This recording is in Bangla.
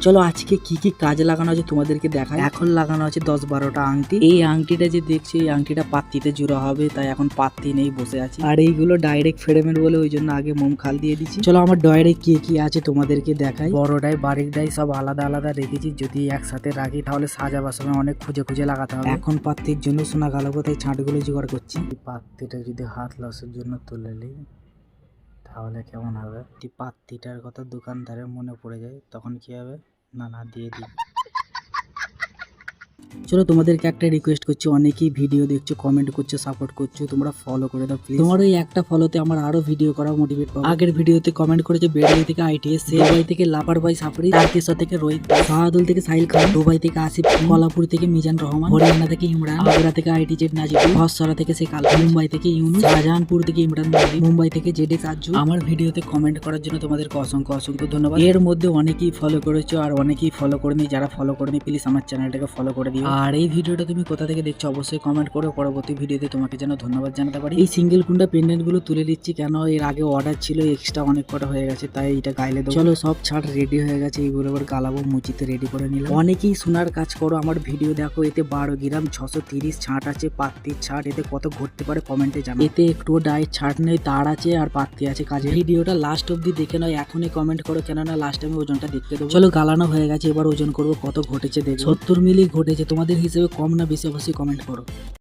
চলো আজকে কি কি কাজে লাগানো আছে তোমাদেরকে দেখাই। এখন লাগানো আছে 10-12টা আংটি। এই আংটিটা যে দেখছি এই আংটিটা পাত্তিতে জোড়া হবে, তাই এখন পাত্তি নেই, বসে আছি। আর এইগুলো ডাইরেক্ট ফেডেমেন্ট বলে ওই জন্য আগে মোম খাল দিয়ে দিচ্ছি। চলো আমার ডয়ারে কি কি আছে তোমাদেরকে দেখাই। বড় ডাই বাড়ির ডাই সব আলাদা আলাদা রেখেছি, যদি একসাথে রাখি তাহলে সাজাবার সময় অনেক খুঁজে খুঁজে লাগাতে হবে। এখন পাত্তির জন্য সোনা গালাবো, তাই ছাঁটগুলো জোগাড় করছি। পাত্তিটা যদি হাত লসের জন্য তুলে নিই তাহলে কেমন হবে? পাত্তিটার কথা দোকানদারের মনে পড়ে যায়, তখন কি হবে? না দিয়ে দিই। চলো তোমাদেরকে একটা রিকোয়েস্ট করছি, অনেকেই ভিডিও দেখছো, কমেন্ট করছো, সাপোর্ট করছো, তোমরা ফলো করে দাও প্লিজ। তোমার ওই একটা ফলোতে আমার আরো ভিডিও করা মোটিভেট পাবো। আগের ভিডিওতে কমেন্ট করেছে বেড়ালি থেকে আইটিএস, সেবাই থেকে লাপার ভাই সাফরি, তারকেশ্বর থেকে রোহিত, শাহাদুল থেকে সাহিল খান, দুবাই থেকে আসিফ, কলাপুর থেকে মিজান রহমান, হরিয়ানা থেকে ইমরান, আগ্রা থেকে আইটি জেড নাজিবুল, ভসরা থেকে শেখাল, মুম্বাই থেকে ইউনুস, শাহজাহানপুর থেকে ইমরান মালিক, মুম্বাই থেকে জেডেস আজু। আমার ভিডিওতে কমেন্ট করার জন্য তোমাদেরকে অসংখ্য অসংখ্য ধন্যবাদ। এর মধ্যে অনেকেই ফলো করেছো আর অনেকেই ফলো করেনি, যারা ফলো করেনি প্লিজ আমার চ্যানেলটাকে ফলো করে দিও। আর এই ভিডিওটা তুমি কোথা থেকে দেখছো অবশ্যই কমেন্ট করো, পরবর্তী ভিডিওতে তোমাকে যেন ধন্যবাদ জানাতে পারি। এই সিঙ্গেল কুন্ডা পেন্ডেন্ট গুলো তুলে দিচ্ছি, কেন এর আগে অর্ডার ছিল, এক্সট্রা অনেক কটা হয়ে গেছে, তাই এটা গাইলে দেবো। চলো সব ছাড় রেডি হয়ে গেছে, এইগুলো এবার গালাবো, মুচিতে রেডি করে নিলাম। অনেকেই সোনার কাজ করো, আমার ভিডিও দেখো, এতে 12 গ্রাম 630 ছাট আছে, পাত্তির ছাট, এতে কত ঘটতে পারে কমেন্টে জানাও। এতে একটু ডায়েট ছাট নেই, তার আছে আর পাত্তি আছে কাজে। ভিডিওটা লাস্ট অব্দি দেখে নয়, এখনই কমেন্ট করো, কেননা লাস্ট আমি ওজনটা দেখতে দেবো। চলো গালানো হয়ে গেছে, এবার ওজন করবো, কত ঘটেছে দেখো। 70 মিলি ঘটেছে, তোমাদের হিসেবে কম না বেশি অবশ্যই কমেন্ট করো।